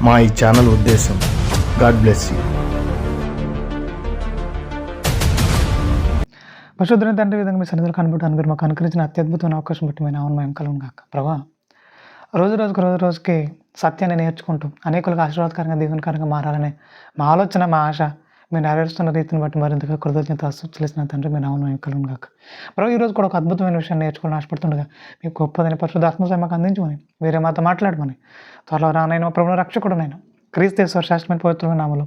మా ఈ ఛానల్ ఉద్దేశం. God bless you. పరిశుద్ధుని తండ్రి విధంగా మీ సన్నిధిలో కనబడటానికి మీరు మాకు అనుకరించిన అత్యద్భుతమైన అవకాశం బట్టి మేము నామం కలుగును గాక. ప్రభా, రోజుకి సత్యాన్ని నేర్చుకుంటూ అనేకులకు ఆశీర్వాదకరంగా దీవెనకరంగా మారాలనే మా ఆలోచన, మా ఆశ మీరు నెరవేరుస్తున్న రీతిని బట్టి మరింతగా కృతజ్ఞత చెల్లిసిన తండ్రి మీ నామం కలుగును గాక. ప్రభు, ఈరోజు కూడా ఒక అద్భుతమైన విషయాన్ని నేర్చుకోవాలని ఆశపడుతుండగా మీకు గొప్పదని పరిశుద్ధాత్మ మాకు అందించమని, వేరే మాతో మాట్లాడమని, త్వరలో రానైనా ప్రభుత్వ రక్షకుడునైనా క్రీస్తేశ్వర శాస్త్రమైన పవిత్రమైన నామలో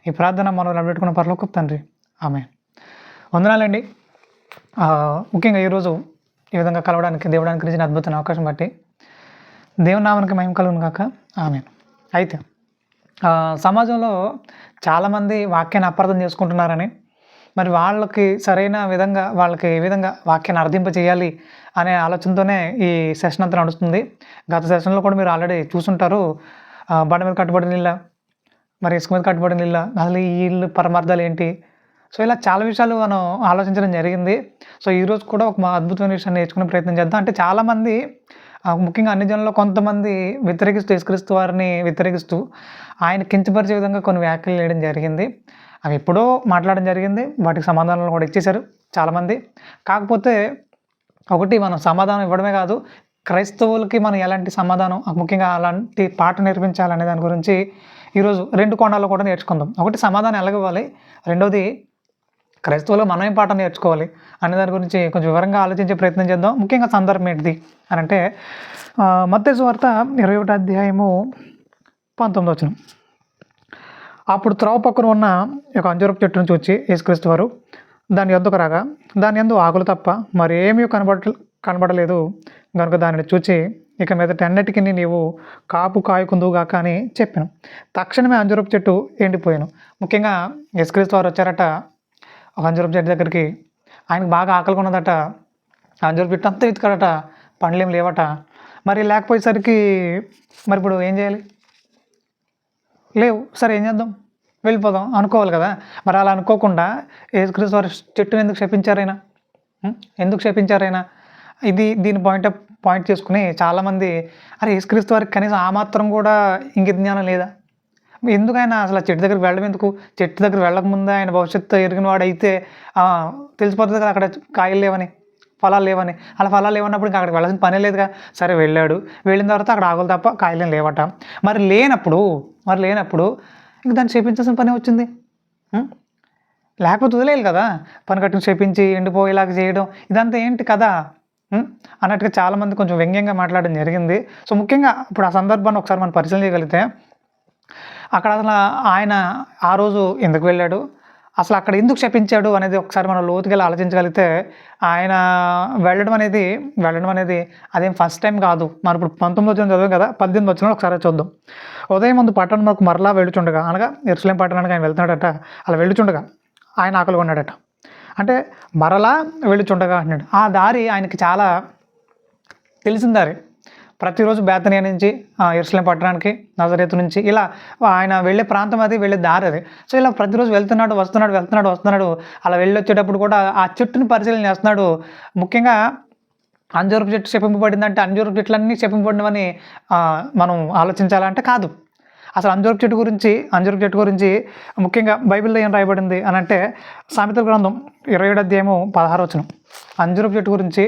ఈ ప్రార్థన మనం పెట్టుకున్న పరలోకపు తండ్రి, ఆమె. వందనాలండి. ముఖ్యంగా ఈరోజు ఈ విధంగా కలవడానికి దేవుడానికి ఇచ్చిన అద్భుతమైన అవకాశం బట్టి దేవుని నామానికి మహిమ కలుగును గాక. ఆమేన్. అయితే సమాజంలో చాలామంది వాక్యాన్ని అపార్థం చేసుకుంటున్నారని, మరి వాళ్ళకి సరైన విధంగా వాళ్ళకి ఏ విధంగా వాక్యాన్ని అర్థింప చేయాలి అనే ఆలోచనతోనే ఈ సెషన్ అంతా నడుస్తుంది. గత సెషన్లో కూడా మీరు ఆల్రెడీ చూసుంటారు. బండ మీద కట్టుబడిన ఇళ్ళ, మరి ఇసుక మీద కట్టుబడిన ఇళ్ళ, అసలు ఈ ఇల్లు పరమార్థాలు ఏంటి, సో ఇలా చాలా విషయాలు మనం ఆలోచించడం జరిగింది. సో ఈరోజు కూడా ఒక అద్భుతమైన విషయాన్ని నేర్చుకునే ప్రయత్నం చేద్దాం. అంటే చాలామంది, ముఖ్యంగా అన్ని జనుల్లో కొంతమంది వ్యతిరేకిస్తూ, యేసుక్రీస్తు వారిని వ్యతిరేకిస్తూ ఆయన కించపరిచే విధంగా కొన్ని వ్యాఖ్యలు చేయడం జరిగింది. అవి ఎప్పుడో మాట్లాడడం జరిగింది, వాటికి సమాధానాలు కూడా ఇచ్చేశారు చాలామంది. కాకపోతే ఒకటి, మనం సమాధానం ఇవ్వడమే కాదు, క్రైస్తవులకి మనం ఎలాంటి సమాధానం, ముఖ్యంగా అలాంటి పాట నేర్పించాలనే దాని గురించి ఈరోజు 2 కోణాల్లో కూడా నేర్చుకుందాం. ఒకటి, సమాధానం ఎలాగివ్వాలి, రెండవది క్రైస్తవులు మనం ఏం పాఠం నేర్చుకోవాలి అనే దాని గురించి కొంచెం వివరంగా ఆలోచించే ప్రయత్నం చేద్దాం. ముఖ్యంగా సందర్భం ఏంటిది అని అంటే, మత్తయి సువార్త 21వ అధ్యాయము 19వ వచనం. అప్పుడు త్రోవ పక్కన ఉన్న ఒక అంజూరపు చెట్టును చూచి యేసుక్రీస్తు వారు దాని యొద్దకు రాగా, దాని యందు ఆకులు తప్ప మరేమీ కనబడలేదు కనుక దానిని చూచి, ఇక మీదట అన్నిటికీ నీవు కాపు కాయకుందువుగాక అని చెప్పాను. తక్షణమే అంజూరపు చెట్టు ఎండిపోయాను. ముఖ్యంగా యేసుక్రీస్తు వారు వచ్చారట ఒక అంజూరపు చెట్టు దగ్గరికి. ఆయనకు బాగా ఆకలి ఉన్నదట. అంజూరపు చెట్టు అంతా వెతికాడట, పండ్లు ఏం లేవట. మరి లేకపోయేసరికి మరి ఇప్పుడు ఏం చేయాలి, లేవు, సరే ఏం చేద్దాం, వెళ్ళిపోదాం అనుకోవాలి కదా. మరి అలా అనుకోకుండా యేసుక్రీస్తు వారు చెట్టును ఎందుకు శపించారైనా దీని పాయింట్ చేసుకుని చాలామంది, అరే యేసుక్రీస్తు వారికి కనీసం ఆ మాత్రం కూడా ఇంగిత జ్ఞానం లేదా, ఎందుకైనా అసలు ఆ చెట్టు దగ్గరికి వెళ్ళడం ఎందుకు, చెట్టు దగ్గర వెళ్ళకముందే ఆయన భవిష్యత్తు ఎరిగిన వాడు అయితే తెలిసిపోతుంది కదా అక్కడ కాయలు లేవని, ఫలాలు లేవని. అలా ఫలాలు లేవన్నప్పుడు ఇంకా అక్కడికి వెళ్ళాల్సిన పనే లేదుగా. సరే వెళ్ళాడు, వెళ్ళిన తర్వాత అక్కడ ఆకులు తప్ప కాయలు లేవట. మరి లేనప్పుడు ఇంక దాన్ని చేపించాల్సిన పని వచ్చింది. లేకపోతే వదిలేయాలి కదా, పని కట్టుకుని చేపించి ఎండిపోయేలాగా చేయడం, ఇదంతా ఏంటి కదా అన్నట్టుగా చాలామంది కొంచెం వ్యంగ్యంగా మాట్లాడడం జరిగింది. సో ముఖ్యంగా ఇప్పుడు ఆ సందర్భాన్ని ఒకసారి మనం పరిశీలన చేయగలిగితే, అక్కడ అసలు ఆయన ఆ రోజు ఎందుకు వెళ్ళాడు, అసలు అక్కడ ఎందుకు శపించాడు అనేది ఒకసారి మనం లోతుగా ఆలోచించగలిగితే, ఆయన వెళ్ళడం అనేది అదేం ఫస్ట్ టైం కాదు. మనం ఇప్పుడు 19వ వచనం చదివాం కదా, 18వ వచనం ఒకసారి చూద్దాం. ఉదయం ముందు పట్టణంలోకి మరలా వెళ్ళుచుండగా, అనగా యెరూషలేము పట్టణానికి ఆయన వెళ్తున్నాడట. అలా వెళ్ళుచుండగా ఆయన ఆకలి కొన్నాడట. అంటే మరలా వెళ్ళుచుండగా అంటున్నాడు. ఆ దారి ఆయనకి చాలా తెలిసిన దారి. ప్రతిరోజు బేతనియా నుంచి యెరూషలేము పట్టణానికి, నజరేతు నుంచి ఇలా ఆయన వెళ్ళే ప్రాంతం అది, వెళ్ళే దారి అది. సో ఇలా ప్రతిరోజు వస్తున్నాడు. అలా వెళ్ళొచ్చేటప్పుడు కూడా ఆ చెట్టుని పరిశీలన చేస్తున్నాడు. ముఖ్యంగా అంజూరపు చెట్టు శపింపబడిందంటే అంజూరపు చెట్లన్నీ శపింపబడినవని మనం ఆలోచించాలంటే కాదు. అసలు అంజూరపు చెట్టు గురించి ముఖ్యంగా బైబిల్లో ఏం రాయబడింది అని అంటే, సామెతల గ్రంథం 27వ అధ్యాయము 16వ వచనం. అంజూరపు చెట్టు గురించి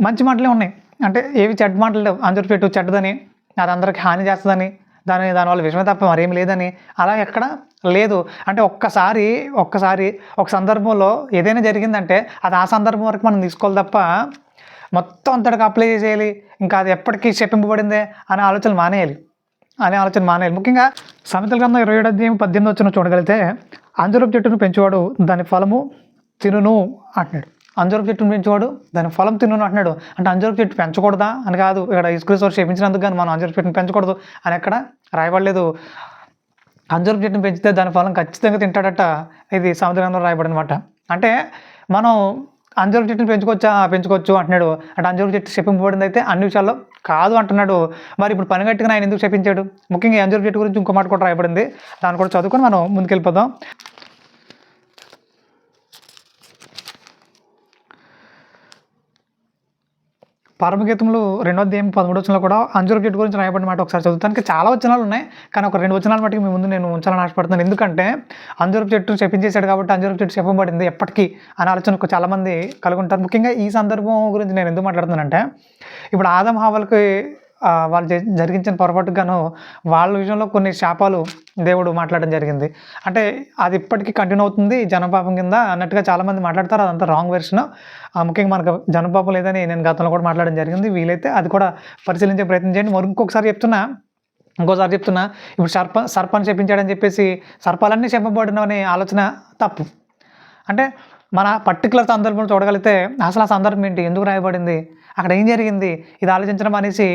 మంచి మాటలే ఉన్నాయి, అంటే ఏవి చెడ్డ మాటలు లేవు. అంజూరపు చెట్టు చెడ్డదని, అది అందరికీ హాని చేస్తుందని, దానివల్ల విషమే తప్ప మరేం లేదని అలా ఎక్కడ లేదు. అంటే ఒక్కసారి ఒక సందర్భంలో ఏదైనా జరిగిందంటే అది ఆ సందర్భం వరకు మనం తీసుకోవాలి తప్ప మొత్తం అంతటికి అప్లై చేసేయాలి, ఇంకా అది ఎప్పటికీ శపింపబడిందే అనే ఆలోచన మానేయాలి. ముఖ్యంగా సామెతల గ్రంథం 27వ అధ్యాయం 18వ వచనం చూడగలిగితే, అంజూరపు చెట్టును పెంచువాడు దాని ఫలము తినును అంటున్నాడు. అంజూరపు చెట్టును పెంచువాడు దాని ఫలం తినును అంటున్నాడు. అంటే అంజూరపు చెట్టు పెంచకూడదా అని కాదు, ఇక్కడ యేసుక్రీస్తు వారు శపించినందుకు కానీ మనం అంజూరపు చెట్టును పెంచకూడదు అని ఎక్కడ రాయబడలేదు. అంజూరపు చెట్టును పెంచితే దాని ఫలం ఖచ్చితంగా తింటాడట, ఇది సామెతల గ్రంథంలో రాయబడినమాట. అంటే మనం అంజూరపు చెట్టును పెంచుకోవచ్చు అంటున్నాడు. అంటే అంజూరపు చెట్టు శపింపబడింది అయితే అన్ని విషయాల్లో కాదు అంటున్నాడు. మరి ఇప్పుడు పని గట్టిగా ఆయన ఎందుకు శపించాడు? ముఖ్యంగా అంజూరపు చెట్టు గురించి ఇంకో మాట కూడా రాయబడింది, దాన్ని కూడా చదువుకొని మనం ముందుకెళ్ళిపోదాం. పరమగీతంలో 2వ అధ్యాయం 13వ వచనంలో కూడా అంజూరపు చెట్టు గురించి రాయబడిన మాట ఒకసారి చదువుతానికి చాలా వచనాలు ఉన్నాయి, కానీ ఒక 2 వచనాల మట్టుకు మీ ముందు నేను ఉంచాలని ఆశపడుతున్నాను. ఎందుకంటే అంజూరపు చెట్టు శపించేశాడు కాబట్టి అంజూరపు చెట్టు శపించబడింది ఎప్పటికీ అని ఆలోచన చాలామంది కలుగుంటారు. ముఖ్యంగా ఈ సందర్భం గురించి నేను ఎందుకు మాట్లాడుతున్నానంటే, ఇప్పుడు ఆదం హవ్వలకి వాళ్ళు జరిగించిన పొరపాటుగాను వాళ్ళ విషయంలో కొన్ని శాపాలు దేవుడు మాట్లాడడం జరిగింది. అంటే అది ఇప్పటికీ కంటిన్యూ అవుతుంది జనపాపం కింద అన్నట్టుగా చాలామంది మాట్లాడతారు. అదంతా రాంగ్ వెర్షన్. ముఖ్యంగా మనకు జనపాపం లేదని నేను గతంలో కూడా మాట్లాడడం జరిగింది. వీలైతే అది కూడా పరిశీలించే ప్రయత్నం చేయండి. మరి ఇంకోసారి చెప్తున్నా, ఇప్పుడు సర్పాన్ని చెప్పించాడని చెప్పేసి సర్పాలన్నీ చెప్పబడినవనే ఆలోచన తప్పు. అంటే మన పర్టికులర్ సందర్భం చూడగలిగితే అసలు ఆ సందర్భం ఏంటి, ఎందుకు రాయబడింది, అక్కడ ఏం జరిగింది, ఇది ఆలోచించడం అనేసి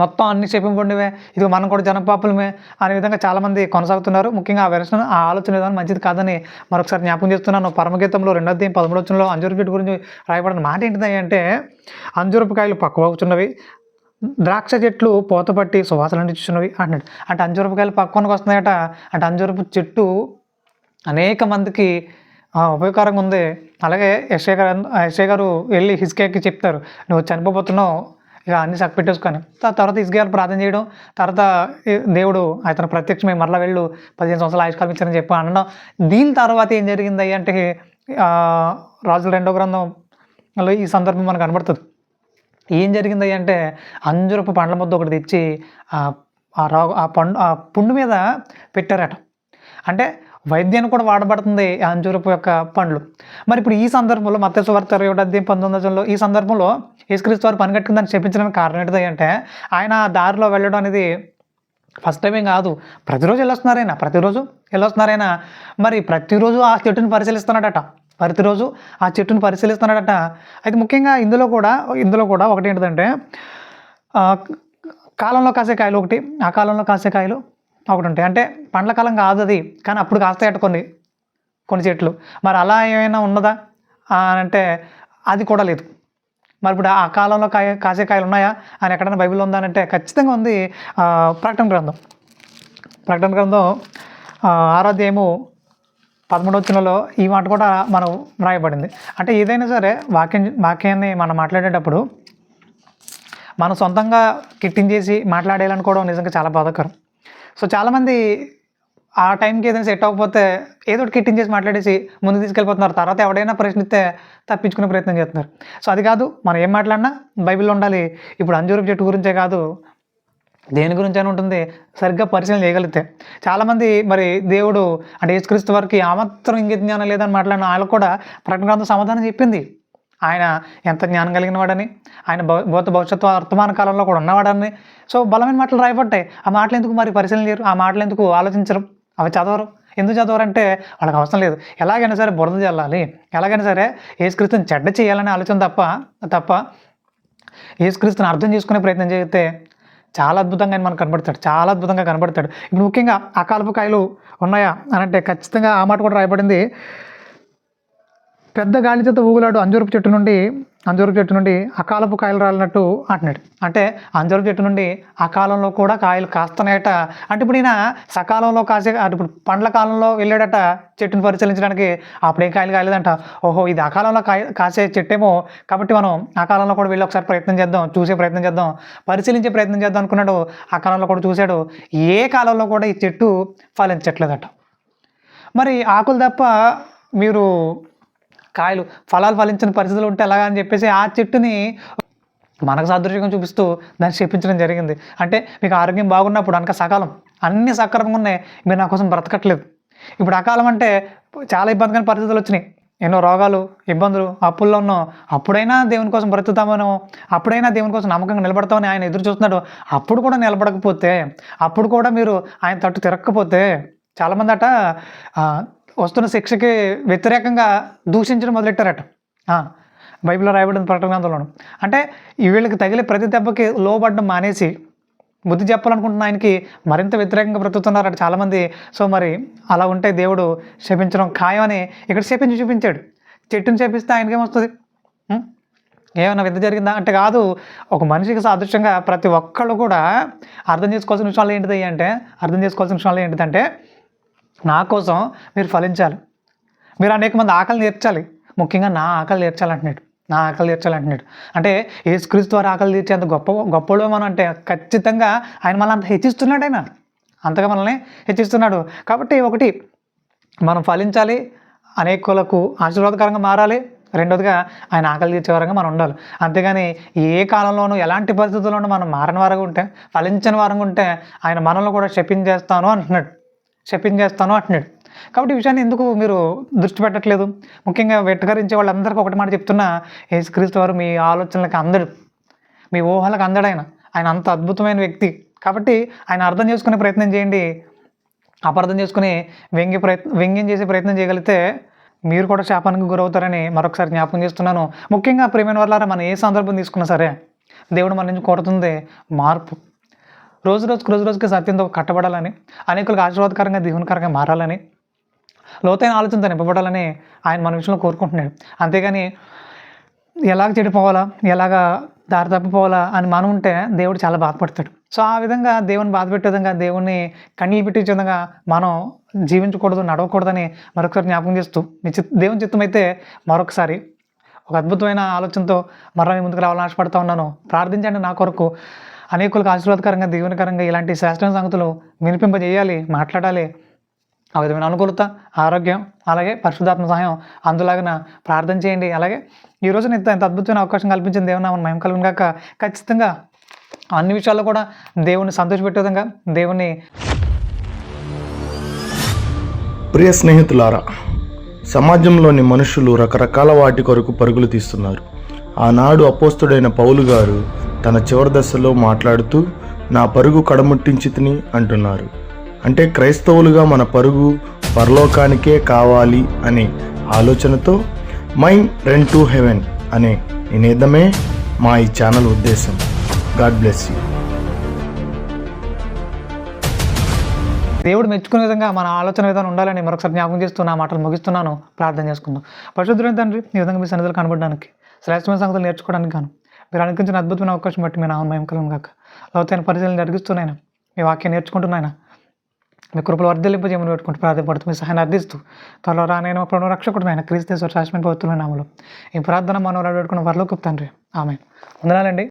మొత్తం అన్ని చెప్పింపండివే, ఇది మనం కూడా జనపాపులమే అనే విధంగా చాలామంది కొనసాగుతున్నారు. ముఖ్యంగా ఆ వెర్షన్, ఆ ఆలోచన విధానం మంచిది కాదని మరొకసారి జ్ఞాపకం చేస్తున్నాను. పరమగీతంలో 2వ అధ్యాయం 13వ వచనంలో అంజూరపు చెట్టు గురించి రాయబడిన మాట ఏంటిది అంటే, అంజూరపు కాయలు పక్కవచ్చున్నవి, ద్రాక్ష చెట్లు పూతపట్టి సువాసన అందించున్నవి అంటున్నాడు. అంటే అంజూరపు కాయలు పక్కనకు వస్తున్నాయట. అంటే అంజూరపు చెట్టు అనేక మందికి ఉపయోగకరంగా ఉంది. అలాగే యెషయా గారు వెళ్ళి హిజ్కియాకి చెప్తారు, నువ్వు చనిపోతున్నావు, ఇక అన్ని చక్కపెట్టేసుకొని. తర్వాత హిజ్కియా ప్రార్థన చేయడం, తర్వాత దేవుడు అతను ప్రత్యక్షమై మరలా వెళ్ళు 15 సంవత్సరాలు ఆయుష్కాలం ఇచ్చారని చెప్పి అనడం. దీని తర్వాత ఏం జరిగింది అంటే, రాజుల 2వ గ్రంథంలో ఈ సందర్భం మనకు కనబడుతుంది. ఏం జరిగింది అంటే, అంజూరపు పండ్ల ముద్ద ఒకటి తెచ్చి ఆ పుండు మీద పెట్టారట. అంటే వైద్యాన్ని కూడా వాడబడుతుంది అంజూరపు యొక్క పండ్లు. మరి ఇప్పుడు ఈ సందర్భంలో మత్తయి సువార్త 21వ అధ్యాయం 19వ వచనంలో ఈ సందర్భంలో యేసుక్రీస్తు వారు పనిగట్టుకుందని చెప్పించడానికి కారణం ఏంటిది అంటే, ఆయన దారిలో వెళ్ళడం అనేది ఫస్ట్ టైం ఏం కాదు, ప్రతిరోజు వెళ్ళొస్తున్నారైనా. మరి ప్రతిరోజు ఆ చెట్టుని పరిశీలిస్తున్నాడట. అయితే ముఖ్యంగా ఇందులో కూడా ఒకటి ఏంటంటే, కాలంలో కాసే కాయలు ఒకటి, ఆ కాలంలో కాసే కాయలు ఒకటి ఉంటాయి. అంటే పండ్ల కాలం కాదు అది, కానీ అప్పుడు కాస్తాయట కొన్ని చెట్లు. మరి అలా ఏమైనా ఉన్నదా అంటే అది కూడా లేదు. మరి ఇప్పుడు ఆ కాలంలో కాసే కాయలు ఉన్నాయా అని ఎక్కడైనా బైబిల్లో ఉందా అంటే ఖచ్చితంగా ఉంది. ప్రకటన గ్రంథం 6వ అధ్యాయము 13వ వచనంలో ఈ మాట కూడా మనం రాయబడింది. అంటే ఏదైనా సరే వాక్యాన్ని మనం మాట్లాడేటప్పుడు మనం సొంతంగా కిట్టించేసి మాట్లాడేయాలనుకోవడం నిజంగా చాలా బాధాకరం. సో చాలామంది ఆ టైంకి ఏదైనా సెట్ అవ్వకపోతే ఏదో ఒకటి కిట్టించేసి మాట్లాడేసి ముందు తీసుకెళ్ళిపోతున్నారు. తర్వాత ఎవడైనా ప్రశ్నిస్తే తప్పించుకునే ప్రయత్నం చేస్తున్నారు. సో అది కాదు, మనం ఏం మాట్లాడినా బైబిల్లో ఉండాలి. ఇప్పుడు అంజూరపు చెట్టు గురించే కాదు, దేని గురించి అని ఉంటుంది, సరిగ్గా పరిశీలన చేయగలిగితే. చాలామంది మరి దేవుడు అంటే యేసుక్రీస్తు వారికి ఆమాత్రం ఇంగిత జ్ఞానం లేదని మాట్లాడిన వాళ్ళకు కూడా ప్రకటన గ్రంథం సమాధానం చెప్పింది. ఆయన ఎంత జ్ఞానం కలిగిన వాడని, ఆయన భవిష్యత్తు వర్తమాన కాలంలో కూడా ఉన్నవాడని. సో బలమైన మాటలు రాయబడ్డాయి. ఆ మాటలు ఎందుకు మరి పరిశీలన చేయరు, ఆ మాటలు ఎందుకు ఆలోచించరు, అవి చదవరు. ఎందుకు చదవరంటే వాళ్ళకి అవసరం లేదు. ఎలాగైనా సరే బురద చల్లాలి, ఎలాగైనా సరే యేసుక్రీస్తుని చెడ్డ చేయాలనే ఆలోచన తప్ప యేసుక్రీస్తుని అర్థం చేసుకునే ప్రయత్నం చేస్తే చాలా అద్భుతంగా మనకు కనబడతాడు. ఇప్పుడు ముఖ్యంగా అకాలపు కాయలు ఉన్నాయా అని అంటే ఖచ్చితంగా ఆ మాట కూడా రాయబడింది. పెద్ద గాలి చేత ఊగులాడు అంజూరపు చెట్టు నుండి అకాలపు కాయలు రాలినట్టు అంటున్నాడు. అంటే అంజూరపు చెట్టు నుండి అకాలంలో కూడా కాయలు కాస్తున్నాయట. అంటే ఇప్పుడు ఈయన సకాలంలో ఇప్పుడు పండ్ల కాలంలో వెళ్ళాడట చెట్టుని పరిశీలించడానికి, అప్పుడేం కాయలు కాయలేదంట. ఓహో, ఇది అకాలంలో కాసే చెట్టేమో, కాబట్టి మనం ఆ కాలంలో కూడా వెళ్ళి ఒకసారి చూసే ప్రయత్నం చేద్దాం, పరిశీలించే ప్రయత్నం చేద్దాం అనుకున్నాడు. ఆ కాలంలో కూడా చూశాడు. ఏ కాలంలో కూడా ఈ చెట్టు ఫలించట్లేదట. మరి ఆకులు తప్ప మీరు ఫలాలు ఫలించిన పరిస్థితులు ఉంటే ఎలాగా అని చెప్పేసి ఆ చెట్టుని మనకు సాదృశ్యంగా చూపిస్తూ దాన్ని చెప్పించడం జరిగింది. అంటే మీకు ఆరోగ్యం బాగున్నప్పుడు అనక సకాలం అన్నీ సక్రమంగా ఉన్నాయి, మీరు నా కోసం బ్రతకట్లేదు. ఇప్పుడు అకాలం అంటే చాలా ఇబ్బందికరమైన పరిస్థితులు వచ్చినాయి, ఎన్నో రోగాలు, ఇబ్బందులు, అప్పుల్లో ఉన్నాం. అప్పుడైనా దేవుని కోసం బ్రతుకుతామనో, అప్పుడైనా దేవుని కోసం నమ్మకంగా నిలబడతామని ఆయన ఎదురు చూస్తున్నాడు. అప్పుడు కూడా నిలబడకపోతే, అప్పుడు కూడా మీరు ఆయన తట్టు తిరగకపోతే, చాలామంది అట వస్తున్న శిక్షకి వ్యతిరేకంగా దూషించడం మొదలెట్టారట. బైబిల్లో రాయబడిన ప్రకటన గ్రంథంలోను. అంటే వీళ్ళకి తగిలే ప్రతి దెబ్బకి లోబడ్డం మానేసి బుద్ధి చెప్పాలనుకుంటున్న ఆయనకి మరింత వ్యతిరేకంగా బ్రతుకుతున్నారట చాలామంది. సో మరి అలా ఉంటే దేవుడు శపించడం ఖాయం అని ఇక్కడ చూపించాడు. చెట్టుని శపిస్తే ఆయనకేమొస్తుంది? ఏమైనా వింత జరిగిందా అంటే కాదు. ఒక మనిషికి సాదృశ్యంగా ప్రతి ఒక్కళ్ళు కూడా అర్థం చేసుకోవాల్సిన విషయాలు ఏంటిదంటే నా కోసం మీరు ఫలించాలి, మీరు అనేక మంది ఆకలి తీర్చాలి, ముఖ్యంగా నా ఆకలి తీర్చాలంటున్నాడు. నా ఆకలి తీర్చాలి అంటున్నాడు. అంటే యేసుక్రీస్తు వారు ఆకలి తీర్చేంత గొప్పలో మనం అంటే ఖచ్చితంగా ఆయన మనల్ని అంత హెచ్చిస్తున్నాడు. ఆయన అంతగా మనల్ని హెచ్చిస్తున్నాడు. కాబట్టి ఒకటి, మనం ఫలించాలి, అనేకులకు ఆశీర్వాదకరంగా మారాలి. రెండోదిగా ఆయన ఆకలి తీర్చే వారంగా మనం ఉండాలి. అంతేగాని ఏ కాలంలోనూ ఎలాంటి పరిస్థితుల్లోనూ మనం మారని వారంగా ఉంటే, ఫలించని వారంగా ఉంటే ఆయన మనల్ని కూడా శపించేస్తాను అంటున్నాడు. కాబట్టి ఈ విషయాన్ని ఎందుకు మీరు దృష్టి పెట్టట్లేదు? ముఖ్యంగా వెటకరించే వాళ్ళందరికీ ఒకటి మాట చెప్తున్నా, యేసుక్రీస్తు వారు మీ ఆలోచనలకు అందడు, మీ ఊహలకు అందడు. ఆయన అంత అద్భుతమైన వ్యక్తి. కాబట్టి ఆయన అర్థం చేసుకునే ప్రయత్నం చేయండి. అపార్థం చేసుకుని వ్యంగ్యం చేసే ప్రయత్నం చేయగలిగితే మీరు కూడా శాపానికి గురవుతారని మరొకసారి జ్ఞాపకం చేస్తున్నాను. ముఖ్యంగా ప్రియమైన వాళ్ళారా, మనం ఏ సందర్భం తీసుకున్నా సరే దేవుడు మన నుంచి కోరుతుంది మార్పు. రోజుకి సత్యంతో కట్టబడాలని, అనేకులకు ఆశీర్వాదకరంగా దీవెనకరంగా మారాలని, లోతైన ఆలోచనతో నింపబడాలని ఆయన మన విషయంలో కోరుకుంటున్నాడు. అంతేగాని ఎలాగ చెడిపోవాలా, ఎలాగ దారి తప్పిపోవాలా అని మనం ఉంటే దేవుడు చాలా బాధపడతాడు. సో ఆ విధంగా దేవుని బాధ పెట్టే విధంగా, దేవుణ్ణి కన్నీళ్ళు పెట్టే విధంగా మనం జీవించకూడదు, నడవకూడదని మరొకసారి జ్ఞాపకం చేస్తూ, దేవుని చిత్తం అయితే మరొకసారి ఒక అద్భుతమైన ఆలోచనతో మరలా మీ ముందుకు రావాలని ఆశపడుతూ ఉన్నాను. ప్రార్థించండి నా కొరకు. అనేకులకు ఆశీర్వాదకరంగా, దీవెనకరంగా ఇలాంటి శాస్త్రీయ సంగతులు వినిపింపజేయాలి, మాట్లాడాలి. ఆ విధమైన అనుకూలత, ఆరోగ్యం, అలాగే పరిశుద్ధాత్మ సహాయం అందులాగిన ప్రార్థన చేయండి. అలాగే ఈ రోజున ఇంత అద్భుతమైన అవకాశం కల్పించిన దేవుని నామమున మహిమ కలుగును గాక. ఖచ్చితంగా అన్ని విషయాల్లో కూడా దేవుణ్ణి సంతోషపెట్టే విధంగా, దేవుణ్ణి. ప్రియ స్నేహితులారా, సమాజంలోని మనుషులు రకరకాల వాటి కొరకు పరుగులు తీస్తున్నారు. ఆనాడు అపోస్తుడైన పౌలు గారు తన చివరి దశలో మాట్లాడుతూ, నా పరుగు కడముట్టించితిని అంటున్నారు. అంటే క్రైస్తవులుగా మన పరుగు పరలోకానికే కావాలి అనే ఆలోచనతో మైండ్ రన్ టు హెవెన్ అనే నినాదమే మా ఈ ఛానల్ ఉద్దేశం. God bless you. దేవుడు మెచ్చుకునే విధంగా మన ఆలోచన విధానం ఉండాలని మరొకసారి జ్ఞాపకం చేస్తూ నా మాటలు ముగిస్తున్నాను. ప్రార్థన చేసుకుందాం. పరిశుద్ధుడైన తండ్రి, ఈ విధంగా మీ సన్నిధిలో కనబడడానికి, శ్రేష్టమైన సంగతులు నేర్చుకోవడానికి గాను మీరు అనుకుంచిన అద్భుతమైన అవకాశం బట్టి మీ నామమున మహిమ కలుగును గాక. లోతైన పరిశీలన జరిగిస్తున్నాయినా, మీ వాక్యం నేర్చుకుంటున్నాయినా, మీ కృపలు వర్ధలింపజేయమని పెట్టుకుంటూ ప్రార్థపడుతూ మీ సహాయాన్ని అర్థిస్తూ త్వరలో రానైనా ప్రభు రక్షకుడు ఆయన క్రీస్తు శాశ్వత పవిత్రమైన నామములో ఈ ప్రార్థన మనోరాడు పెట్టుకున్న పరలోకపు తండ్రి. ఆమేన్. వందనాలండి.